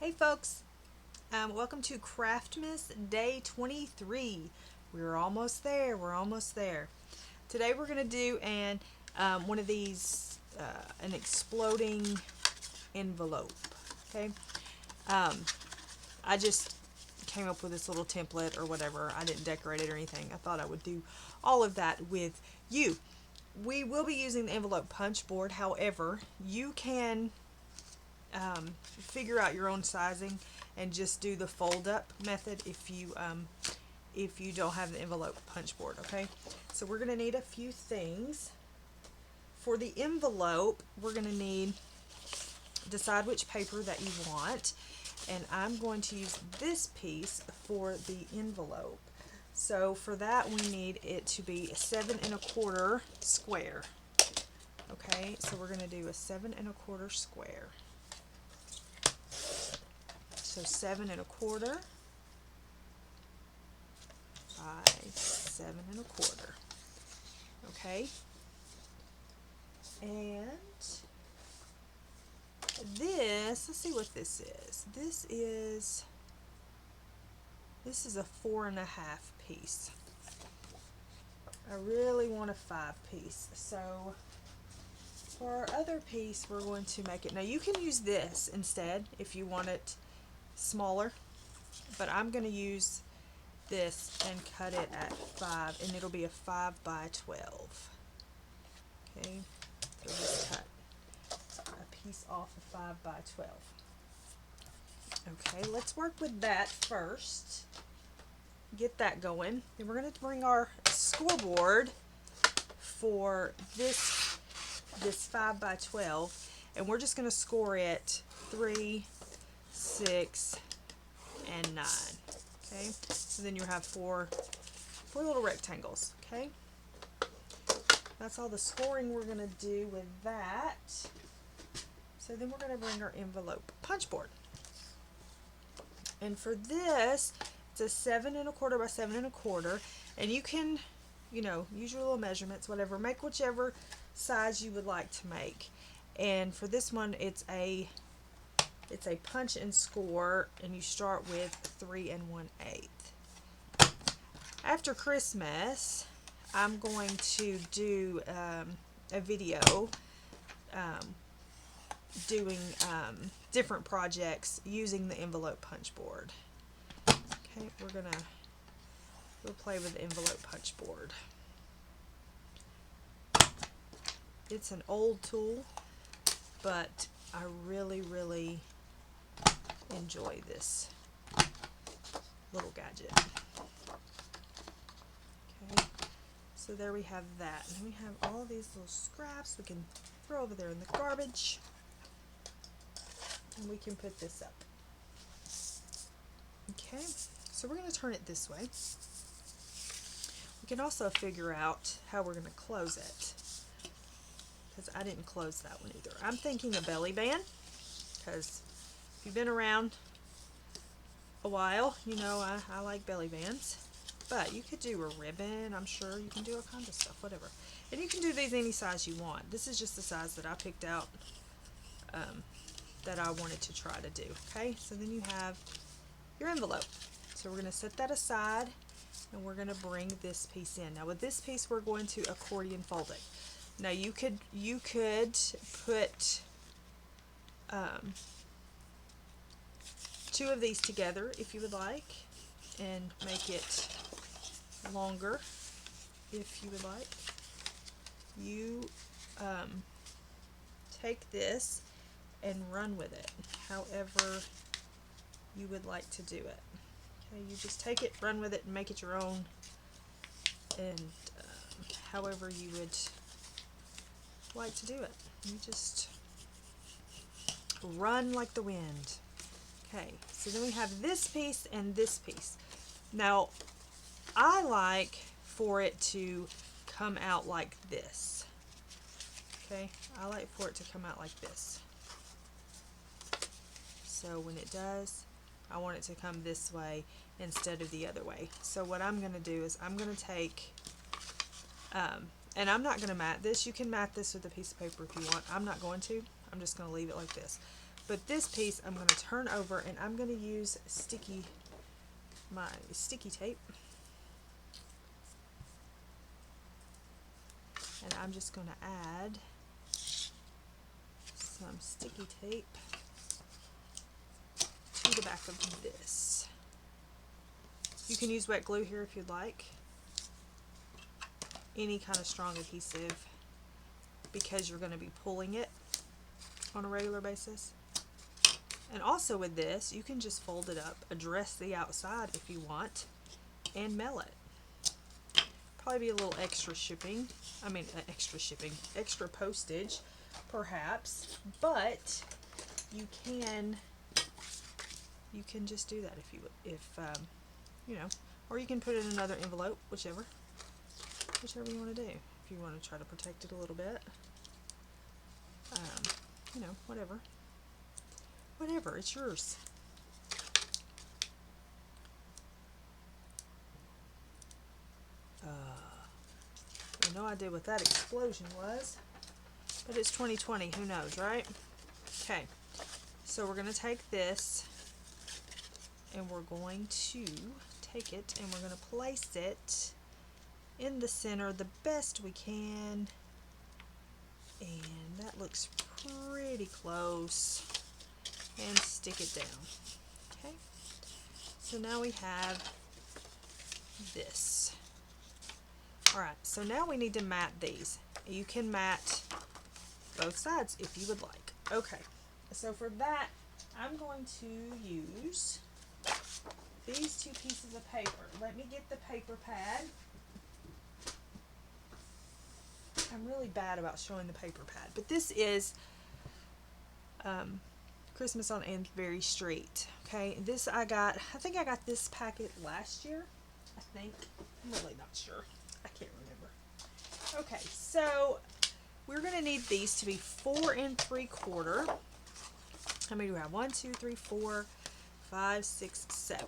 Hey folks, welcome to CRAFTmas Day 23. We're almost there. Today we're going to do one of these, an exploding envelope. Okay, I just came up with this little template or whatever. I didn't decorate it or anything. I thought I would do all of that with you. We will be using the envelope punch board. However, you can figure out your own sizing and just do the fold up method if you don't have the envelope punch board. Okay, so we're going to need a few things. For the envelope, we're going to decide which paper that you want, and I'm going to use this piece for the envelope. So for that, we need it to be a 7 1/4 square. Okay, so we're going to do a 7 1/4 square. So 7 1/4 by 7 1/4. Okay, and this, let's see what this is. This is a 4 1/2 piece. I really want a 5 piece. So for our other piece, we're going to make it. Now you can use this instead if you want it smaller, but I'm going to use this and cut it at 5, and it'll be a 5 by 12. Okay, so just cut a piece off of 5 by 12. Okay, let's work with that first. Get that going. Then we're going to bring our scoreboard for this 5 by 12, and we're just going to score it 3, 6, and 9. Okay, so then you have four little rectangles. Okay, that's all the scoring we're going to do with that. So then we're going to bring our envelope punch board, and for this, it's a 7 1/4 by 7 1/4, and you can, use your little measurements, whatever. Make whichever size you would like to make. And for this one, it's a punch and score, and you start with 3 1/8. After Christmas, I'm going to do a video doing different projects using the envelope punch board. Okay, we'll play with the envelope punch board. It's an old tool, but I really enjoy this little gadget. Okay, so there we have that. And we have all these little scraps we can throw over there in the garbage, and we can put this up. Okay, so we're going to turn it this way. We can also figure out how we're going to close it, because I didn't close that one either. I'm thinking a belly band, because if you've been around a while, I like belly bands. But you could do a ribbon. I'm sure you can do all kinds of stuff, whatever. And you can do these any size you want. This is just the size that I picked out that I wanted to try to do. Okay, so then you have your envelope. So we're going to set that aside, and we're going to bring this piece in. Now with this piece, we're going to accordion fold it. Now you could put 2 of these together if you would like, and make it longer if you would like. You take this and run with it however you would like to do it. Okay, you just take it, run with it, and make it your own, and however you would like to do it. You just run like the wind. Okay, so then we have this piece and this piece. Now, I like for it to come out like this. Okay, I like for it to come out like this. So when it does, I want it to come this way instead of the other way. So what I'm going to do is I'm going to take, and I'm not going to mat this. You can mat this with a piece of paper if you want. I'm not going to. I'm just going to leave it like this. But this piece I'm going to turn over, and I'm going to use my sticky tape. And I'm just going to add some sticky tape to the back of this. You can use wet glue here if you'd like. Any kind of strong adhesive, because you're going to be pulling it on a regular basis. And also with this, you can just fold it up, address the outside if you want, and mail it. Probably be a little extra shipping. Extra postage, perhaps, but you can just do that if you know, or you can put it in another envelope, whichever you want to do. If you want to try to protect it a little bit, you know, whatever, it's yours. I have no idea what that explosion was, but it's 2020, who knows, right? Okay, so we're going to take this, and we're going to take it, and we're going to place it in the center the best we can, and that looks pretty close, and stick it down. Okay, so now we have this. Alright, so now we need to mat these. You can mat both sides if you would like. Okay, so for that, I'm going to use these two pieces of paper. Let me get the paper pad. I'm really bad about showing the paper pad, but this is Christmas on Amesbury Street. Okay, this I think I got this packet last year. I'm really not sure. I can't remember. Okay, so we're going to need these to be 4 3/4. How many do we have? 1, 2, 3, 4, 5, 6, 7.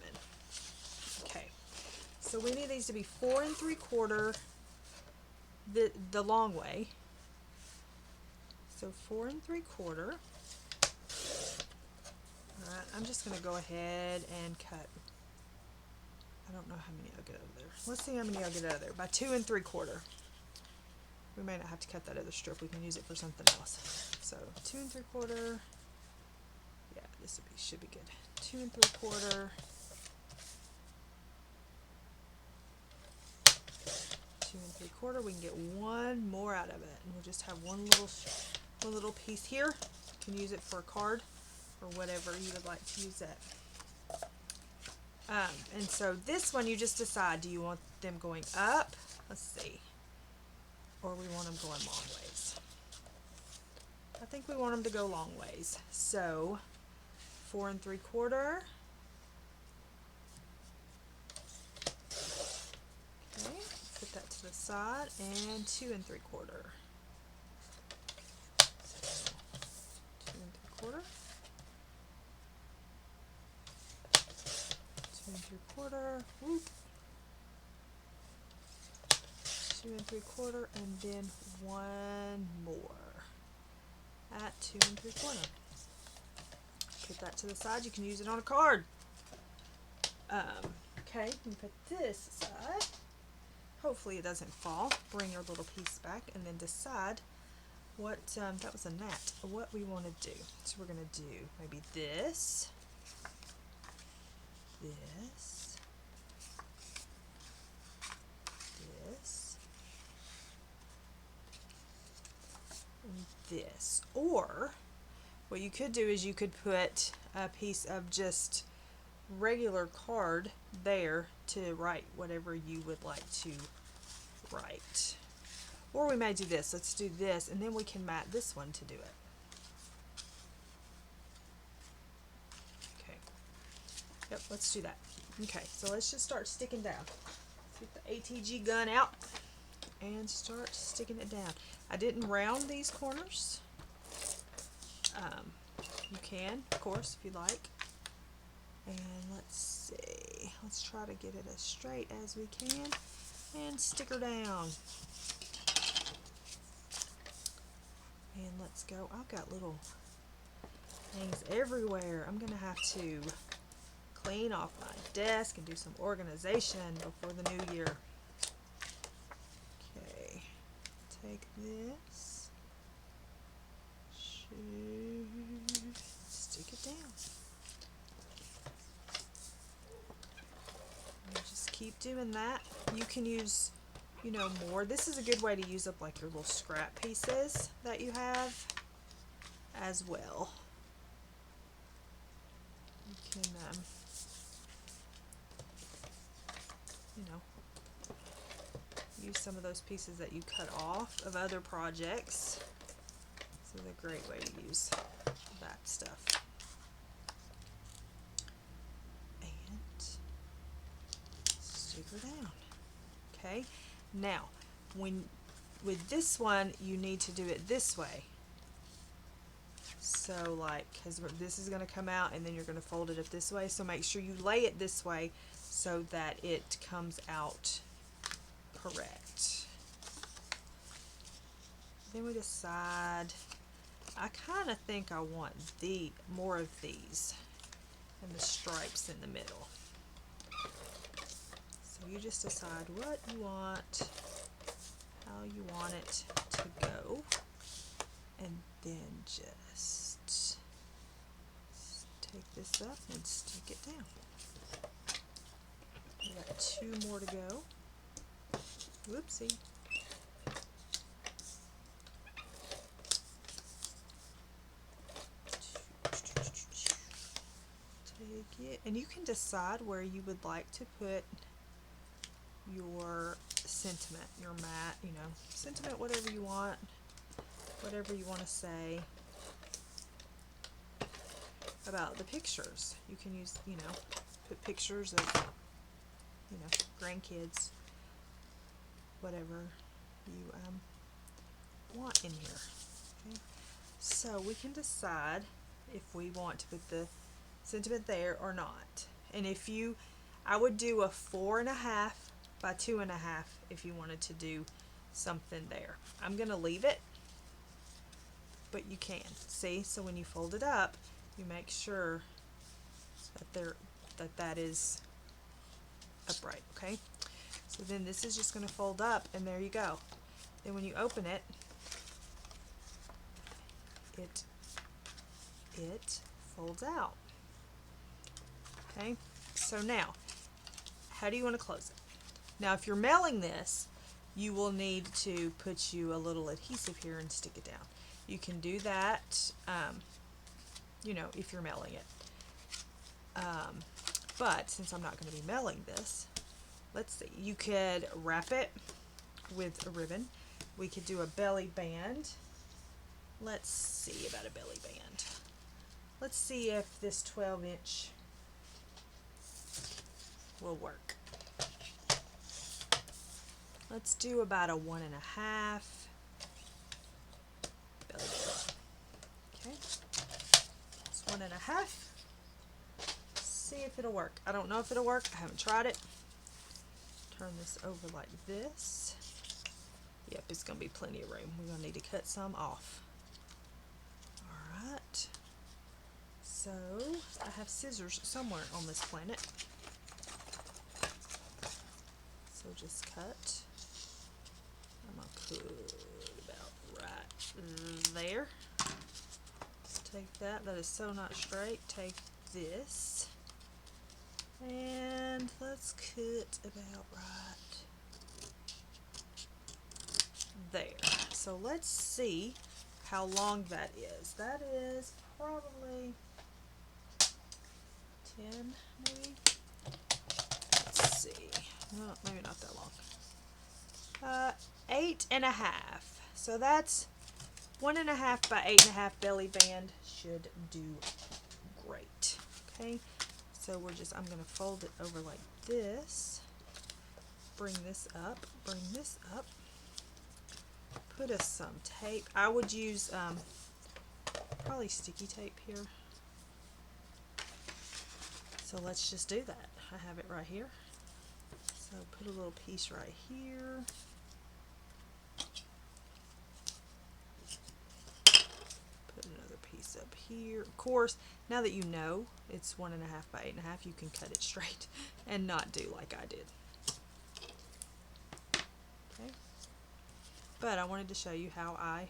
Okay, so we need these to be 4 3/4 the long way. So 4 3/4. Alright, I'm just going to go ahead and cut. I don't know how many I'll get out of there. Let's see how many I'll get out of there. By 2 3/4. We may not have to cut that other strip. We can use it for something else. So 2 3/4. Yeah, this should be good. 2 3/4. 2 3/4. We can get one more out of it, and we'll just have one little piece here. You can use it for a card or whatever you would like to use that. And so this one, you just decide, do you want them going up? Let's see. Or we want them going long ways. I think we want them to go long ways. So 4 3/4. Okay, put that to the side, and 2 3/4. So 2 3/4. 2 3/4. Whoop. 2 3/4, and then one more at 2 3/4. Put that to the side. You can use it on a card. Okay, you can put this aside. Hopefully it doesn't fall. Bring your little piece back, and then decide what, that was a gnat, what we want to do. So we're going to do maybe this, this, and this. Or what you could do is you could put a piece of just regular card there to write whatever you would like to write. Or we may do this. Let's do this, and then we can mat this one to do it. Okay. Yep, let's do that. Okay, so let's just start sticking down. Let's get the ATG gun out and start sticking it down. I didn't round these corners. You can, of course, if you like. And let's see. Let's try to get it as straight as we can and stick her down. And let's go. I've got little Hangs everywhere. I'm gonna have to clean off my desk and do some organization before the new year. Okay, take this, stick it down. And just keep doing that. You can use, you know, more. This is a good way to use up like your little scrap pieces that you have as well. You can, you know, use some of those pieces that you cut off of other projects. This is a great way to use that stuff. And stick her down. Okay, now with this one you need to do it this way. So like, because this is going to come out and then you're going to fold it up this way, so make sure you lay it this way so that it comes out correct. Then we decide, I kind of think I want more of these and the stripes in the middle. So you just decide what you want, how you want it to go, and then just take this up and stick it down. We got 2 more to go. Whoopsie. Take it, and you can decide where you would like to put your sentiment, your mat, you know, sentiment, whatever you want to say about the pictures. You can use, you know, put pictures of, you know, grandkids, whatever you want in here. Okay, so we can decide if we want to put the sentiment there or not. And I would do a 4.5 by 2.5 if you wanted to do something there. I'm gonna leave it, but you can see. So when you fold it up, you make sure that that is upright. Okay. So then this is just going to fold up, and there you go. Then when you open it, it folds out. Okay. So now, how do you want to close it? Now, if you're mailing this, you will need to put you a little adhesive here and stick it down. You can do that, you know, if you're mailing it. But since I'm not going to be mailing this, let's see. You could wrap it with a ribbon. We could do a belly band. Let's see about a belly band. Let's see if this 12-inch will work. Let's do about a 1.5 belly band. Okay, it's 1.5. See if it'll work. I don't know if it'll work. I haven't tried it. Turn this over like this. Yep, it's going to be plenty of room. We're going to need to cut some off. Alright. So, I have scissors somewhere on this planet. So just cut. I'm going to put about right there. Take that. That is so not straight. Take this. And let's cut about right there. So let's see how long that is. That is probably 10 maybe. Let's see. No, maybe not that long. 8.5. So that's 1.5 by 8.5 belly band should do great. Okay. So I'm going to fold it over like this, bring this up, put us some tape. I would use probably sticky tape here. So let's just do that. I have it right here. So put a little piece right here. Put another piece up here. Of course, now that you know it's 1.5 by 8.5, you can cut it straight and not do like I did. Okay, but I wanted to show you how I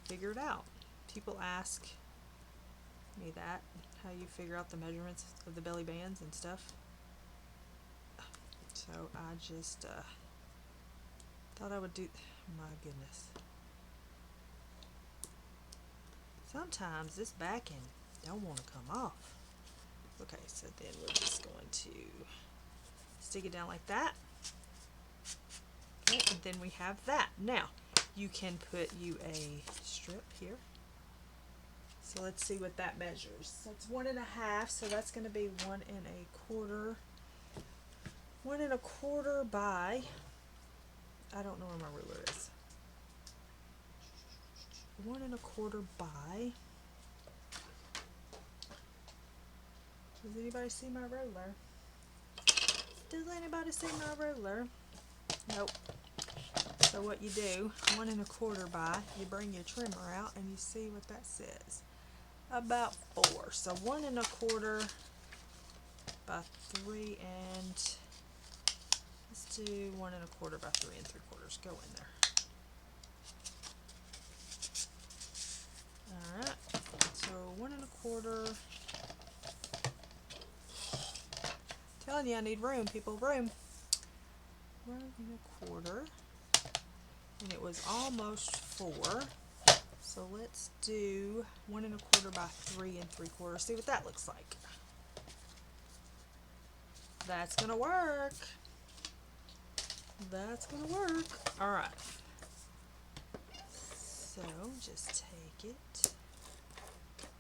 figured out. People ask me that, how you figure out the measurements of the belly bands and stuff. So I just thought I would do, my goodness. Sometimes this backing don't want to come off. Okay, so then we're just going to stick it down like that. Okay, and then we have that. Now, you can put you a strip here. So let's see what that measures. That's 1.5, so that's going to be 1.25. 1.25 by, I don't know where my ruler is. 1.25 by, does anybody see my ruler? Does anybody see my ruler? Nope. So what you do, 1.25 by, you bring your trimmer out and you see what that says. About 4. So 1.25 by 3 and let's do 1.25 by 3 3/4. Go in there. Alright. So 1.25. Telling you I need room, people, room. 1.25. And it was almost 4. So let's do 1.25 by 3 3/4. See what that looks like. That's gonna work. That's gonna work. Alright. So just take it,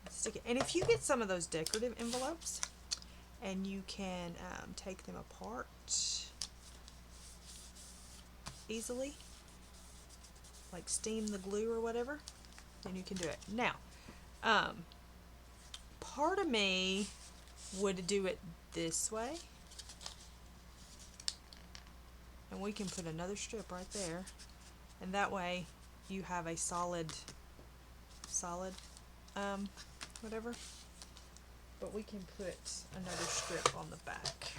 stick it. And if you get some of those decorative envelopes and you can take them apart easily, like steam the glue or whatever, then you can do it. Now, part of me would do it this way, and we can put another strip right there, and that way you have a solid whatever, but we can put another strip on the back.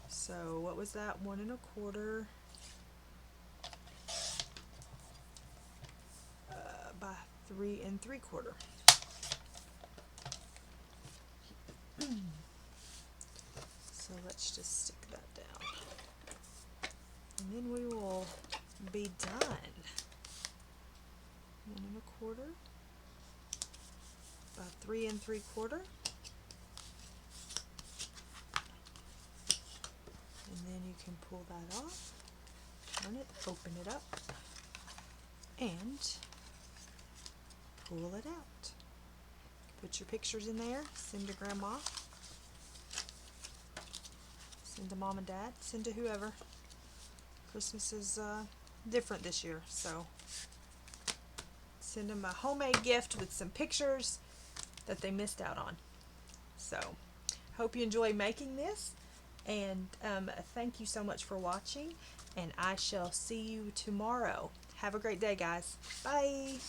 So what was that? 1.25 by 3 3/4. So let's just stick that down, and then we will be done. 1.25 by 3 3/4, and then you can pull that off, turn it, open it up, and pull it out. Put your pictures in there, send to grandma, send to mom and dad, send to whoever. Christmas is different this year, so send them a homemade gift with some pictures that they missed out on. So hope you enjoy making this, and thank you so much for watching, and I shall see you tomorrow. Have a great day, guys. Bye.